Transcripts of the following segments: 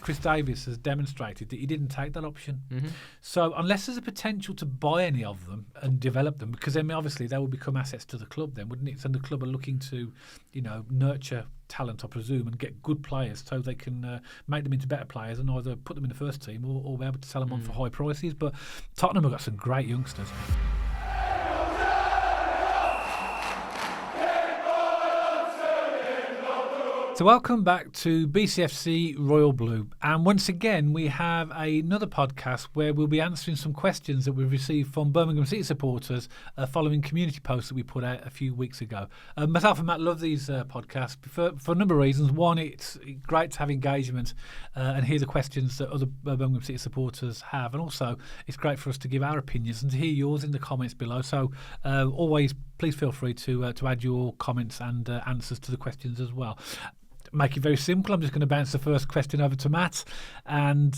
Chris Davies has demonstrated that he didn't take that option. Mm-hmm. So unless there's a potential to buy any of them and develop them, because then obviously they will become assets to the club then, wouldn't it? So the club are looking to, nurture talent, I presume, and get good players so they can make them into better players and either put them in the first team or be able to sell them on for high prices. But Tottenham have got some great youngsters. So welcome back to BCFC Royal Blue, and once again we have another podcast where we'll be answering some questions that we've received from Birmingham City supporters following community posts that we put out a few weeks ago. Myself and Matt love these podcasts for a number of reasons. One, it's great to have engagement and hear the questions that other Birmingham City supporters have, and also it's great for us to give our opinions and to hear yours in the comments below. So always please feel free to add your comments and answers to the questions as well. Make it very simple. I'm just going to bounce the first question over to Matt and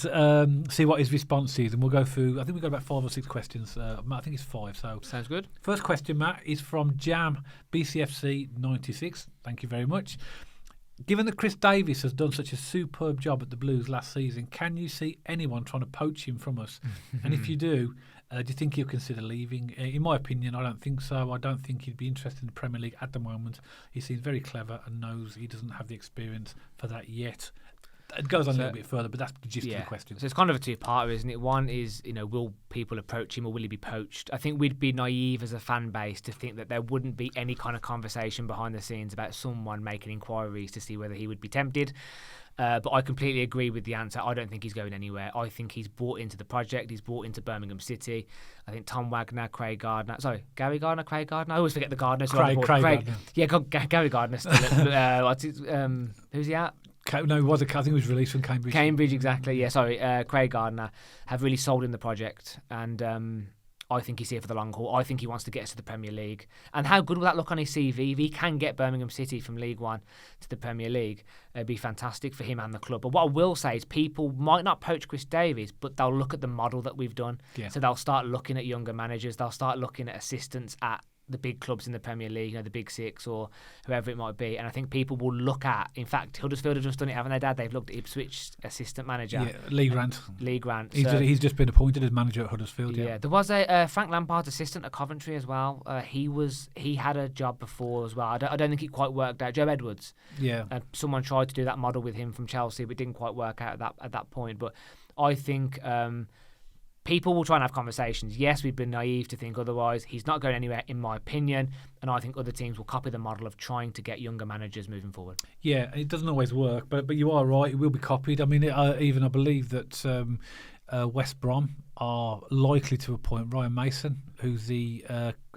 see what his response is, and we'll go through. I think we've got about 5 or 6 questions. I think it's 5. So sounds good. First question, Matt, is from Jam BCFC 96. Thank you very much. Given that Chris Davies has done such a superb job at the Blues last season, can you see anyone trying to poach him from us? And if you do you think he'll consider leaving? In my opinion, I don't think so. I don't think he'd be interested in the Premier League at the moment. He seems very clever and knows he doesn't have the experience for that yet. It goes on a little bit further, but that's the gist of the question. So it's kind of a two-parter, isn't it? One is, will people approach him or will he be poached? I think we'd be naive as a fan base to think that there wouldn't be any kind of conversation behind the scenes about someone making inquiries to see whether he would be tempted. But I completely agree with the answer. I don't think he's going anywhere. I think he's bought into the project. He's bought into Birmingham City. I think Tom Wagner, Gary Gardner. I always forget the Gardner. Craig Gardner. Yeah, Gary Gardner. Who's he at? No, I think it was released from Cambridge. Cambridge, exactly. Yeah, sorry. Craig Gardner have really sold in the project, and I think he's here for the long haul. I think he wants to get us to the Premier League. And how good will that look on his CV? If he can get Birmingham City from League One to the Premier League, it'd be fantastic for him and the club. But what I will say is people might not poach Chris Davies, but they'll look at the model that we've done. Yeah. So they'll start looking at younger managers. They'll start looking at assistants at the big clubs in the Premier League, the Big Six or whoever it might be. And I think people will look at, in fact, Huddersfield have just done it, haven't they, Dad? They've looked at Ipswich assistant manager. Yeah, Lee Grant. He's just been appointed as manager at Huddersfield. Yeah, there was a Frank Lampard assistant at Coventry as well. He had a job before as well. I don't think it quite worked out. Joe Edwards. Yeah. Someone tried to do that model with him from Chelsea, but it didn't quite work out at that point. But I think people will try and have conversations. Yes, we've been naive to think otherwise. He's not going anywhere, in my opinion, and I think other teams will copy the model of trying to get younger managers moving forward. Yeah, it doesn't always work, but you are right. It will be copied. I mean, I believe that West Brom are likely to appoint Ryan Mason, who's the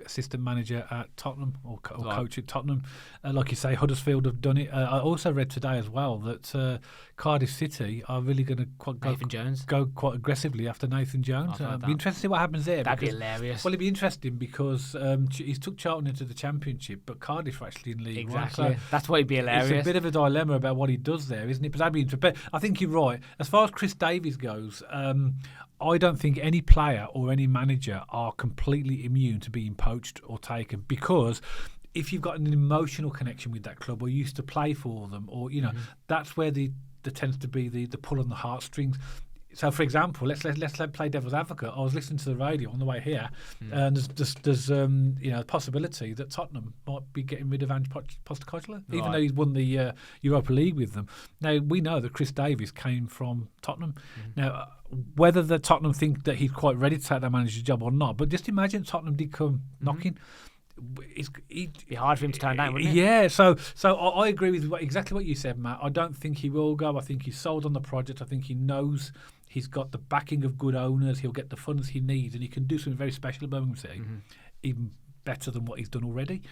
assistant manager at Tottenham or coach at Tottenham. Like you say, Huddersfield have done it. I also read today as well that Cardiff City are really going to go quite aggressively after Nathan Jones. It'd be interesting to see what happens there. That'd be hilarious. Well, it'd be interesting because he's took Charlton into the Championship, but Cardiff are actually in League One. Exactly. So that's what would be hilarious. It's a bit of a dilemma about what he does there, isn't it? But that'd be interesting. But I think you're right. As far as Chris Davies goes, I don't think any player or any manager are completely immune to being poached or taken, because if you've got an emotional connection with that club or used to play for them, or that's where there tends to be the pull on the heartstrings. So, for example, let's play devil's advocate. I was listening to the radio on the way here, and there's a possibility that Tottenham might be getting rid of Ange Postecoglou, even though he's won the Europa League with them. Now we know that Chris Davies came from Tottenham. Now, whether the Tottenham think that he's quite ready to take that manager's job or not, but just imagine Tottenham did come knocking. It'd be hard for him to turn down, wouldn't it? Yeah, so I agree with exactly what you said, Matt. I don't think he will go. I think he's sold on the project. I think he knows he's got the backing of good owners. He'll get the funds he needs, and he can do something very special at Birmingham City, even better than what he's done already.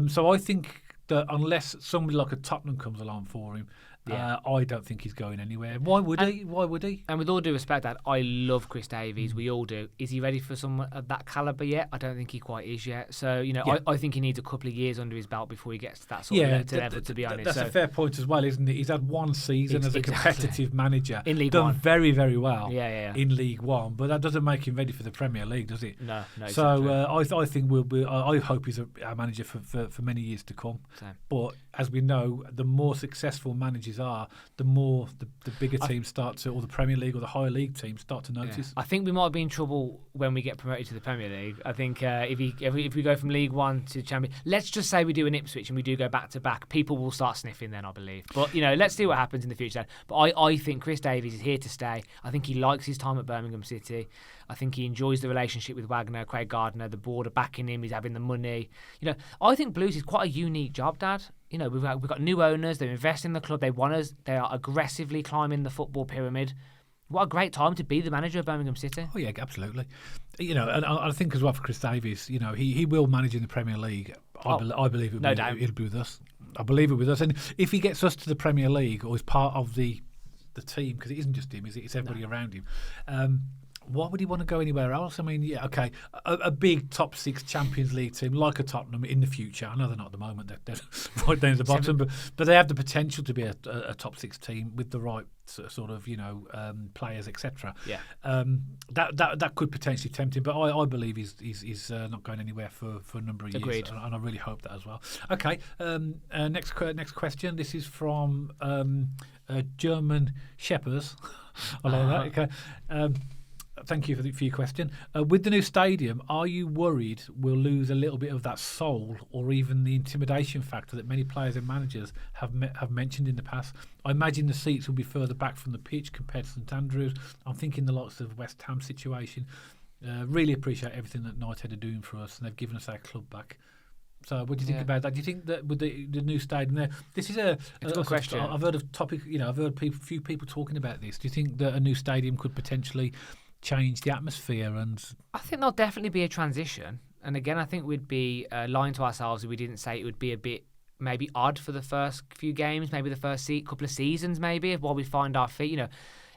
So I think that unless somebody like a Tottenham comes along for him, I don't think he's going anywhere. Why would he? And with all due respect, Dad, I love Chris Davies. We all do. Is he ready for someone of that calibre yet? I don't think he quite is yet. So, I think he needs a couple of years under his belt before he gets to that sort of level, to be honest. That's a fair point as well, isn't it? He's had one season as a competitive manager. In League One. One. Done very, very well in League One. But that doesn't make him ready for the Premier League, does it? No. So I think I hope he's our manager for many years to come. Same. But as we know, the more successful managers matches are, the more the bigger teams start to, or the Premier League or the higher league teams start to notice. I think we might be in trouble when we get promoted to the Premier League. I think if we go from League One to Champions, let's just say we do an Ipswich and we do go back to back, people will start sniffing then, I believe. But let's see what happens in the future. But I think Chris Davies is here to stay. I think he likes his time at Birmingham City. I think he enjoys the relationship with Wagner, Craig Gardner, the board are backing him. He's having the money. I think Blues is quite a unique job, Dad. We've got new owners. They're investing in the club. They want us. They are aggressively climbing the football pyramid. What a great time to be the manager of Birmingham City. Oh yeah, absolutely. And I think as well for Chris Davies, he will manage in the Premier League. I believe it'll be with us. I believe it with us. And if he gets us to the Premier League or is part of the team, because it isn't just him, is it? It's everybody around him. Why would he want to go anywhere else? I mean, okay, a big top 6 Champions League team like a Tottenham in the future. I know they're not at the moment; they're right down at the bottom, but they have the potential to be a top 6 team with the right sort of players, etc. Yeah, that could potentially tempt him, but I believe he's not going anywhere for a number of Agreed. years, and I really hope that as well. Okay, next question. This is from German Shepherds. I like that. Okay. Thank you for your question. With the new stadium, are you worried we'll lose a little bit of that soul or even the intimidation factor that many players and managers have mentioned in the past? I imagine the seats will be further back from the pitch compared to St.Andrews. I'm thinking the lots of West Ham situation. Really appreciate everything that Knighthead are doing for us, and they've given us our club back. So, what do you think about that? Do you think that with the new stadium there, this is a good question. I've heard of topic. I've heard few people talking about this. Do you think that a new stadium could potentially change the atmosphere? And I think there'll definitely be a transition. And again, I think we'd be lying to ourselves if we didn't say it would be a bit maybe odd for the first few games, maybe the first couple of seasons, maybe while we find our feet.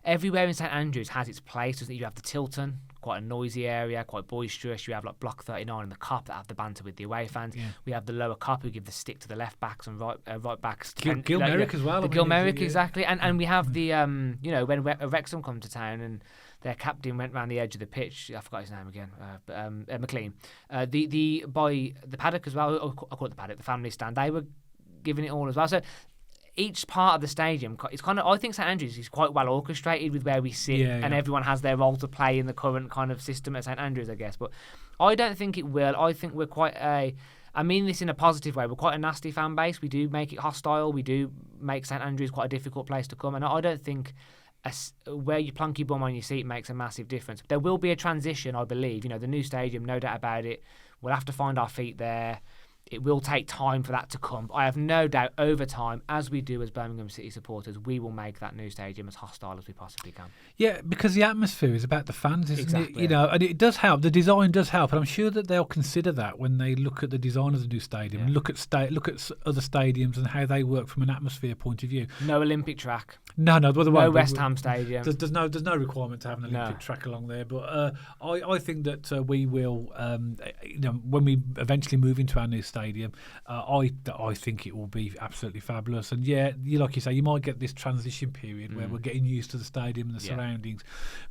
Everywhere in St.Andrews has its place. Doesn't it? You have the Tilton, quite a noisy area, quite boisterous. You have like Block 39 and the Cop that have the banter with the away fans. Yeah. We have the lower Cop who give the stick to the left backs and right backs. Gilmerick as well. The Gilmerick, exactly. And we have the when Wrexham come to town and their captain went round the edge of the pitch. I forgot his name again. McLean. By the paddock as well. I call it the paddock. The family stand. They were giving it all as well. So each part of the stadium, it's kind of. I think St.Andrews is quite well orchestrated with where we sit, and everyone has their role to play in the current kind of system at St.Andrews, I guess. But I don't think it will. I think we're quite a. I mean this in a positive way. We're quite a nasty fan base. We do make it hostile. We do make St.Andrews quite a difficult place to come, and I don't think where you plunk your bum on your seat makes a massive difference. There will be a transition, I believe. The new stadium, no doubt about it. We'll have to find our feet there. It will take time for that to come. I have no doubt over time, as we do as Birmingham City supporters, we will make that new stadium as hostile as we possibly can. Yeah, because the atmosphere is about the fans, isn't exactly. it? And it does help. The design does help, and I'm sure that they'll consider that when they look at the design of the new stadium and look at other stadiums and how they work from an atmosphere point of view. No Olympic track. No, no West Ham Stadium. There's no requirement to have an Olympic track along there, but I think that we will. When we eventually move into our new stadium, I think it will be absolutely fabulous. And like you say, you might get this transition period where we're getting used to the stadium and the surroundings.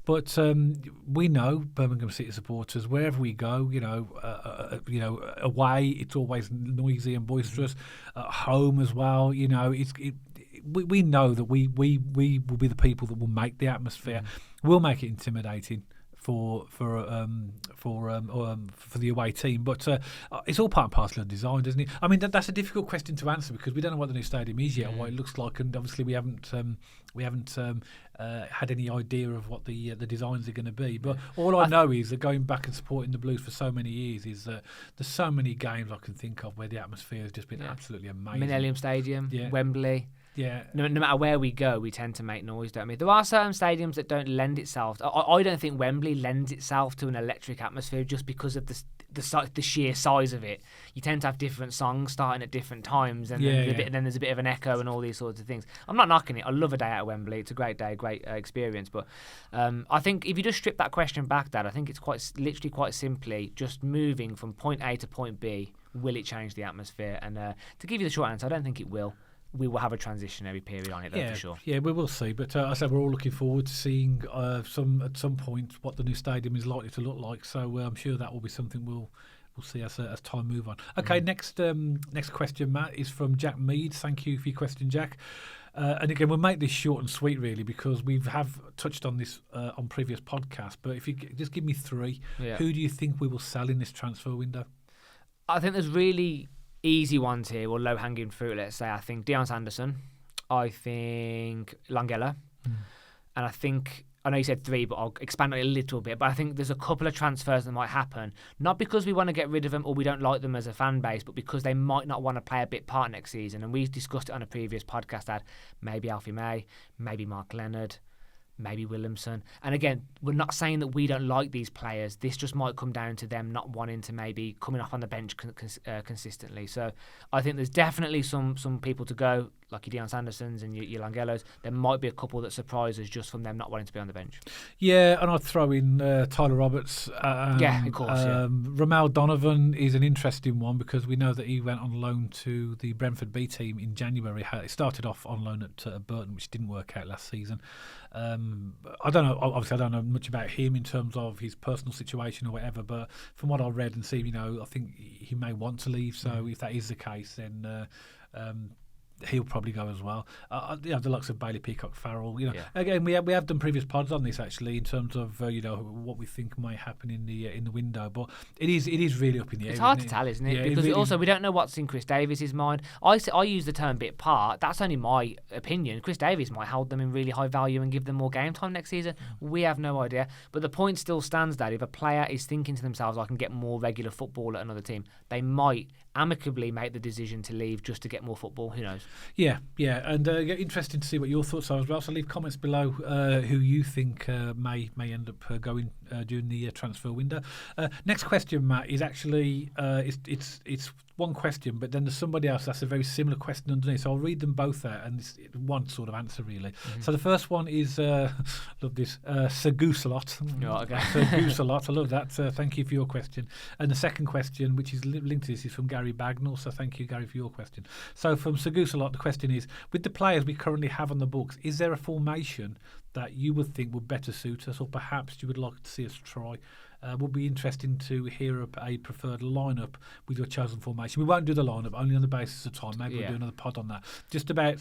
But we know Birmingham City supporters, wherever we go, away it's always noisy and boisterous. At home as well, we know that we will be the people that will make the atmosphere. We'll make it intimidating for the away team, but it's all part and parcel of design, isn't it? I mean, that's a difficult question to answer because we don't know what the new stadium is yet, or what it looks like, and obviously we haven't had any idea of what the designs are going to be. But all I know is that going back and supporting the Blues for so many years is that there's so many games I can think of where the atmosphere has just been absolutely amazing. Millennium Stadium, Wembley. Yeah. No matter where we go, we tend to make noise, don't we? There are certain stadiums that don't lend itself. I don't think Wembley lends itself to an electric atmosphere just because of the sheer size of it. You tend to have different songs starting at different times, and then there's a bit of an echo and all these sorts of things. I'm not knocking it. I love a day out at Wembley. It's a great day, great experience. But I think if you just strip that question back, Dad, I think it's quite simply just moving from point A to point B. Will it change the atmosphere? And to give you the short answer, I don't think it will. We will have a transitionary period on it, though, for sure. Yeah, we will see. But I said we're all looking forward to seeing at some point what the new stadium is likely to look like. So I'm sure that will be something we'll see as time move on. Okay, next question, Matt, is from Jack Mead. Thank you for your question, Jack. And again, we'll make this short and sweet, really, because we have touched on this on previous podcasts. But if you just give me three, who do you think we will sell in this transfer window? I think there's really easy ones here, or low-hanging fruit, let's say. I think Dion Sanderson. I think Langella. And I know you said three, but I'll expand on it a little bit. But I think there's a couple of transfers that might happen, not because we want to get rid of them or we don't like them as a fan base, but because they might not want to play a bit part next season. And we discussed it on a previous podcast that maybe Alfie May, maybe Mark Leonard, maybe Williamson. And again, we're not saying that we don't like these players. This just might come down to them not wanting to maybe coming off on the bench consistently. So I think there's definitely some people to go, like your Deion Sandersons and your Langellos. There might be a couple that surprise us just from them not wanting to be on the bench. Yeah, and I'd throw in Tyler Roberts. Yeah, of course. Ramel Donovan is an interesting one because we know that he went on loan to the Brentford B team in January. He started off on loan at Burton, which didn't work out last season. I don't know. Obviously, I don't know much about him in terms of his personal situation or whatever. But from what I read and seen, I think he may want to leave. So if that is the case, then he'll probably go as well. The likes of Bailey, Peacock, Farrell. Again, we have done previous pods on this actually in terms of what we think might happen in the window. But it is really up in the air. It's hard to tell, isn't it? Yeah, because also we don't know what's in Chris Davies' mind. I use the term bit part. That's only my opinion. Chris Davies might hold them in really high value and give them more game time next season. We have no idea. But the point still stands that if a player is thinking to themselves, I can get more regular football at another team, they might amicably make the decision to leave just to get more football. Who knows? Yeah, and interesting to see what your thoughts are as well. So leave comments below who you think may end up going during the transfer window. Next question, Matt, is actually it's one question, but then there's somebody else that's a very similar question underneath. So I'll read them both out, and it's one sort of answer really. Mm-hmm. So the first one is love this Sir Goose a lot. Oh, okay. Sir Goose a lot. I love that. Thank you for your question. And the second question, which is linked to this, is from Gary Bagnall. So thank you, Gary, for your question. So from Sir Goose a lot, the question is: with the players we currently have on the books, is there a formation that you would think would better suit us, or perhaps you would like to see us try? Would be interesting to hear a preferred lineup with your chosen formation. We won't do the lineup, only on the basis of time. Maybe we'll do another pod on that.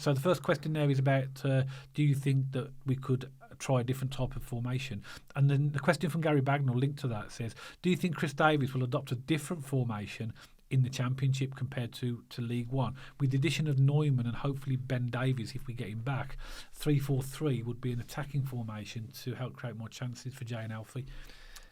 So the first question there is about do you think that we could try a different type of formation? And then the question from Gary Bagnall linked to that says, do you think Chris Davies will adopt a different formation in the Championship compared to League One? With the addition of Neumann and hopefully Ben Davies, if we get him back, 3-4-3 would be an attacking formation to help create more chances for Jay and Alfie.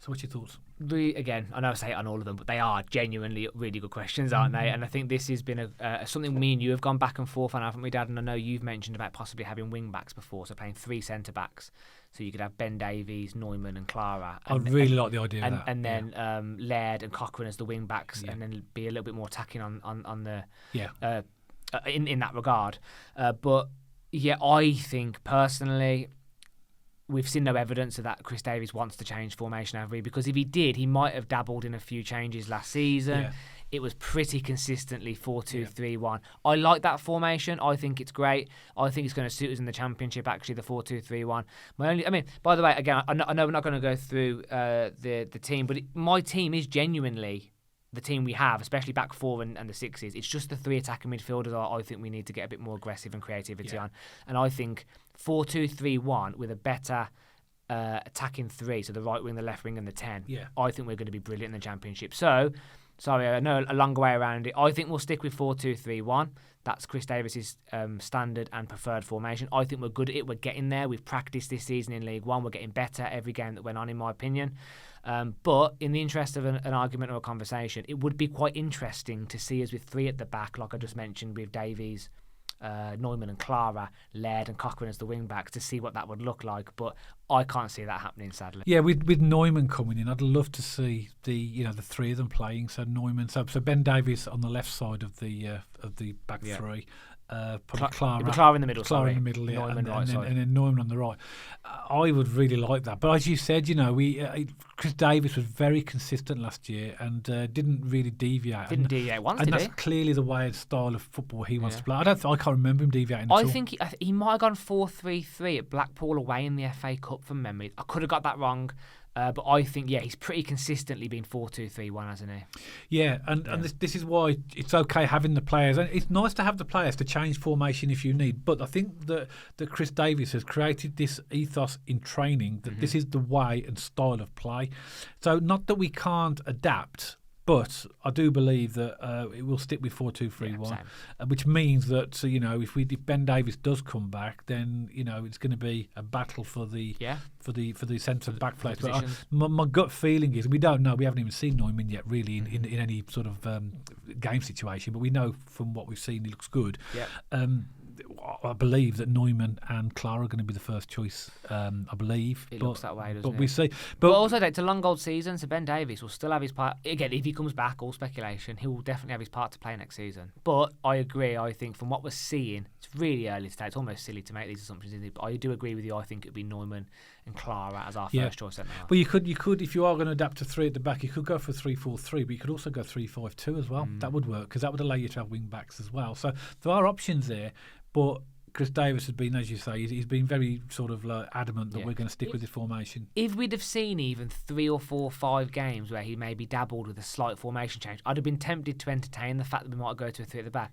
So what's your thoughts? Again, I know I say it on all of them, but they are genuinely really good questions, aren't they? And I think this has been something me and you have gone back and forth on, haven't we, Dad? And I know you've mentioned about possibly having wing-backs before, so playing three centre-backs. So you could have Ben Davies, Neumann and Clara. I really like the idea of that. And then Laird and Cochrane as the wing-backs, and then be a little bit more attacking on the... in that regard. But, yeah, I think, personally... We've seen no evidence of that Chris Davies wants to change formation, have we? Because if he did, he might have dabbled in a few changes last season. Yeah. It was pretty consistently 4-2-3-1. I like that formation. I think it's great. I think it's going to suit us in the Championship, actually, the 4-2-3-1. By the way, again, I know we're not going to go through the team, but my team is genuinely the team we have, especially back four and the sixes. It's just the three attacking midfielders I think we need to get a bit more aggressive and creativity on. And I think 4-2-3-1 with a better attacking three, so the right wing, the left wing and the 10, I think we're going to be brilliant in the Championship. So, sorry, I know a long way around it. I think we'll stick with 4-2-3-1. That's Chris Davies' standard and preferred formation. I think we're good at it. We're getting there. We've practiced this season in League One. We're getting better every game that went on, in my opinion. But in the interest of an argument or a conversation, it would be quite interesting to see us with three at the back, like I just mentioned, with Davies, Neumann and Clara, Laird and Cochrane as the wing backs, to see what that would look like. But I can't see that happening, sadly. Yeah, with Neumann coming in, I'd love to see the three of them playing. So Neumann, so Ben Davies on the left side of the back three. Probably Clara in the middle. Clara in the middle, Neumann and then Neumann on the right. I would really like that. But as you said, Chris Davies was very consistent last year and didn't really deviate. Didn't deviate once, and did that's he? clearly the way and style of football he wants to play. I can't remember him deviating at all. I think he might have gone 4-3-3 at Blackpool away in the FA Cup from memory. I could have got that wrong. But I think, he's pretty consistently been 4-2-3-1, hasn't he? Yeah, and this is why it's okay having the players. And it's nice to have the players to change formation if you need. But I think that Chris Davies has created this ethos in training that this is the way and style of play. So not that we can't adapt, but I do believe that it will stick with 4-2-3-1, which means that if Ben Davies does come back, then it's going to be a battle for the centre back place. But my gut feeling is we don't know. We haven't even seen Neumann yet, really, in any sort of game situation. But we know from what we've seen, he looks good. Yeah. I believe that Neumann and Clara are going to be the first choice. I believe it looks that way, doesn't it? But we see. But also, it's a long old season, so Ben Davies will still have his part. Again, if he comes back, all speculation, he will definitely have his part to play next season. But I agree. I think from what we're seeing, it's really early to say. It's almost silly to make these assumptions, isn't it? But I do agree with you. I think it would be Neumann and Clara as our first choice centre half. But you could, if you are going to adapt to 3 at the back, you could go for 3-4-3, but you could also go 3-5-2 as well. That would work because that would allow you to have wing backs as well. So there are options there, but Chris Davies has been, as you say, he's been very sort of adamant that we're going to stick with this formation. If we'd have seen even 3 or 4 or 5 games where he maybe dabbled with a slight formation change, I'd have been tempted to entertain the fact that we might go to a 3 at the back.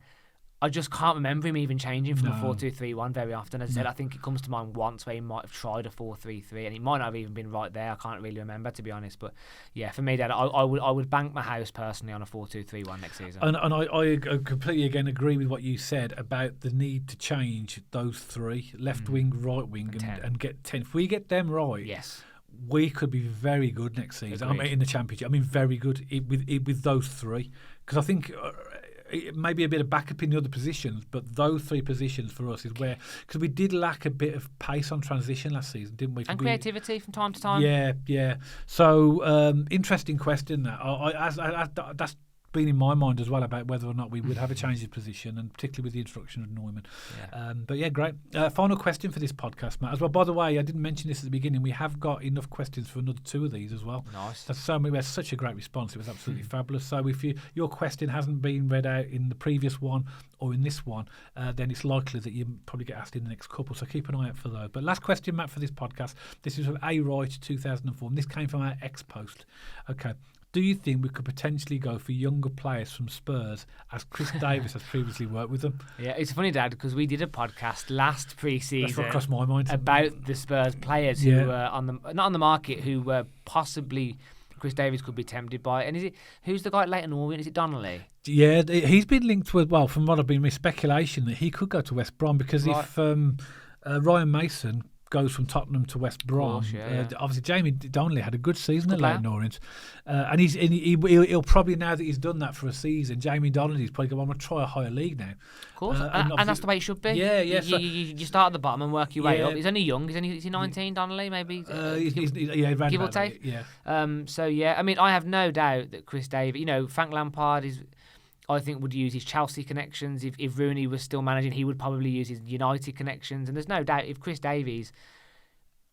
I just can't remember him even changing from a 4-2-3-1 very often. As I said, I think it comes to mind once where he might have tried a 4-3-3, and he might not have even been right there. I can't really remember, to be honest. But yeah, for me, Dad, I would bank my house personally on a 4-2-3-1 next season. And I completely again agree with what you said about the need to change those 3 left wing, right wing, and get 10. If we get them right, yes, we could be very good next season. I mean, in the Championship, I mean, very good with those 3, because I think. It may be a bit of backup in the other positions, but those 3 positions for us is where, because we did lack a bit of pace on transition last season, didn't we? And creativity from time to time. Yeah. So interesting question that. That's been in my mind as well about whether or not we would have a change of position, and particularly with the introduction of Neumann. But yeah, great. Final question for this podcast, Matt, as well. By the way, I didn't mention this at the beginning. We have got enough questions for another 2 of these as well. Nice. We had such a great response. It was absolutely fabulous. So if your question hasn't been read out in the previous one or in this one, then it's likely that you probably get asked in the next couple. So keep an eye out for those. But last question, Matt, for this podcast. This is from A. Wright 2004. And this came from our ex-post. Okay. Do you think we could potentially go for younger players from Spurs, as Chris Davies has previously worked with them? Yeah, it's funny, Dad, because we did a podcast last pre-season. That's what crossed my mind. About the Spurs players who were not on the market, who were possibly Chris Davies could be tempted by. And who's the guy at Leyton Orient? Is it Donnelly? Yeah, he's been linked with, well, from what I've been speculation, that he could go to West Brom, because if Ryan Mason goes from Tottenham to West Brom. Obviously, Jamie Donnelly had a good season at Leyton Orient, and he'll probably, now that he's done that for a season, Jamie Donnelly's probably going to want to try a higher league now. Of course, and that's the way it should be. Yeah. You start at the bottom and work your way up. He's only young. Is he 19, Donnelly? Maybe. Give or take. So yeah, I mean, I have no doubt that Chris Davies, Frank Lampard I think would use his Chelsea connections. If Rooney was still managing, he would probably use his United connections. And there's no doubt if Chris Davies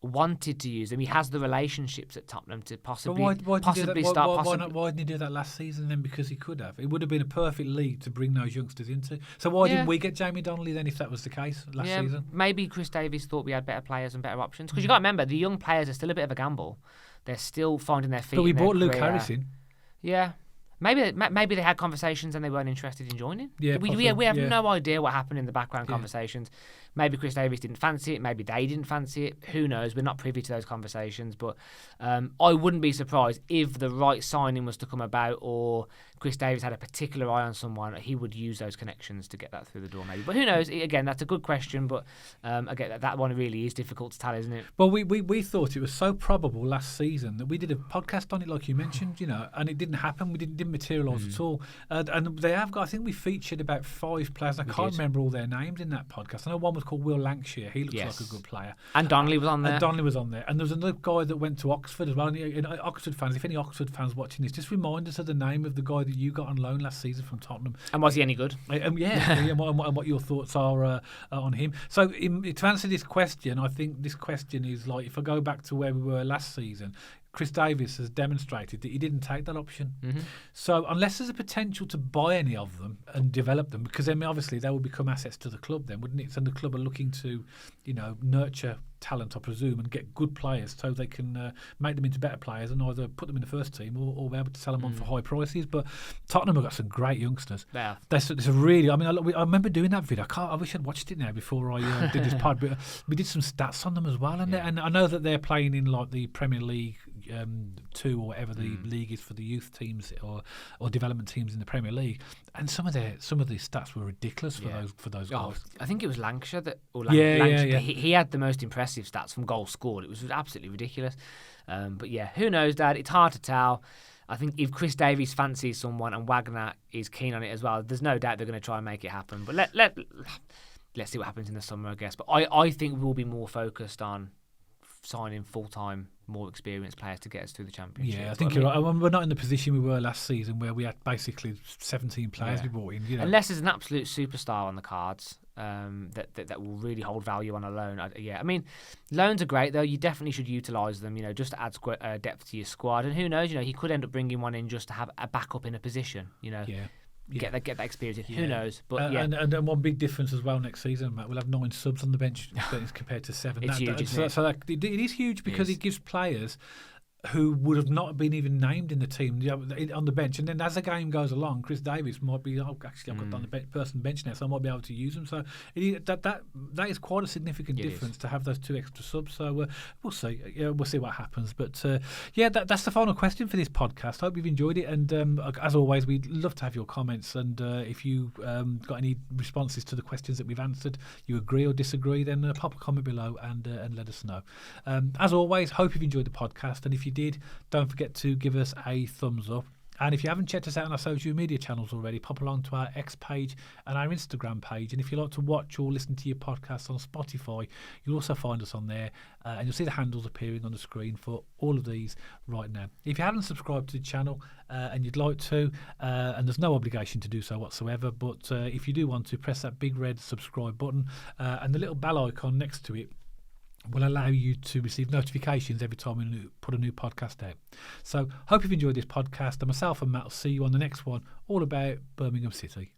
wanted to use them, he has the relationships at Tottenham to possibly Why didn't he do that last season then? Because he could have. It would have been a perfect league to bring those youngsters into. So why didn't we get Jamie Donnelly then, if that was the case last season? Maybe Chris Davies thought we had better players and better options. Because you got to remember, the young players are still a bit of a gamble. They're still finding their feet. But we bought Luke Harrison. Yeah. Maybe they had conversations and they weren't interested in joining. Yeah, we have no idea what happened in the background conversations. Maybe Chris Davies didn't fancy it. Maybe they didn't fancy it. Who knows? We're not privy to those conversations. But I wouldn't be surprised if the right signing was to come about, or Chris Davies had a particular eye on someone. He would use those connections to get that through the door, maybe. But who knows? Again, that's a good question. But again, that one really is difficult to tell, isn't it? Well, we thought it was so probable last season that we did a podcast on it, like you mentioned, and it didn't happen. We didn't materialise at all. And they have got, I think we featured about 5 players. I can't remember all their names in that podcast. I know one was called Will Lancashire. He looks like a good player. And Donnelly was on there. And there was another guy that went to Oxford as well. And Oxford fans, if any Oxford fans watching this, just remind us of the name of the guy that you got on loan last season from Tottenham. And was he any good? And what your thoughts are on him. So to answer this question, I think this question is like, if I go back to where we were last season, Chris Davies has demonstrated that he didn't take that option. Mm-hmm. So unless there's a potential to buy any of them and develop them, because then obviously they will become assets to the club then, wouldn't it? So the club are looking to, nurture talent, I presume, and get good players so they can make them into better players and either put them in the first team or be able to sell them on for high prices. But Tottenham have got some great youngsters. Yeah. There's a really, I remember doing that video. I wish I'd watched it now before I did this pod, but we did some stats on them as well. And I know that they're playing in like the Premier League 2 or whatever the league is for the youth teams or development teams in the Premier League, and some of the stats were ridiculous for those guys. I think it was Lancashire Yeah. He had the most impressive stats from goals scored. It was absolutely ridiculous. But yeah, who knows, Dad? It's hard to tell. I think if Chris Davies fancies someone and Wagner is keen on it as well, there's no doubt they're going to try and make it happen. But let's see what happens in the summer, I guess. But I think we'll be more focused on signing full-time, more experienced players to get us through the Championship. Yeah, I think you're right. We're not in the position we were last season where we had basically 17 players we brought in. Unless there's an absolute superstar on the cards that will really hold value on a loan. I mean, loans are great, though. You definitely should utilise them, just to add depth to your squad. And who knows, he could end up bringing one in just to have a backup in a position, Get that experience. Yeah. Who knows? But and one big difference as well next season, Matt, we'll have 9 subs on the bench compared to 7. It's huge, isn't it? So it is huge because it gives players who would have not been even named in the team on the bench, and then as the game goes along, Chris Davies might be I've got on the person bench now, so I might be able to use them. So that is quite a significant difference to have those 2 extra subs. So we'll see. We'll see what happens. But that's the final question for this podcast. I hope you've enjoyed it, and as always, we'd love to have your comments. And if you got any responses to the questions that we've answered, you agree or disagree, then pop a comment below and let us know. As always, hope you've enjoyed the podcast, and if you did, don't forget to give us a thumbs up. And if you haven't checked us out on our social media channels already, pop along to our X page and our Instagram page. And if you like to watch or listen to your podcasts on Spotify, you'll also find us on there, and you'll see the handles appearing on the screen for all of these right now. If you haven't subscribed to the channel and you'd like to, and there's no obligation to do so whatsoever, but if you do want to, press that big red subscribe button and the little bell icon next to it will allow you to receive notifications every time we put a new podcast out. So hope you've enjoyed this podcast, and myself and Matt will see you on the next one, all about Birmingham City.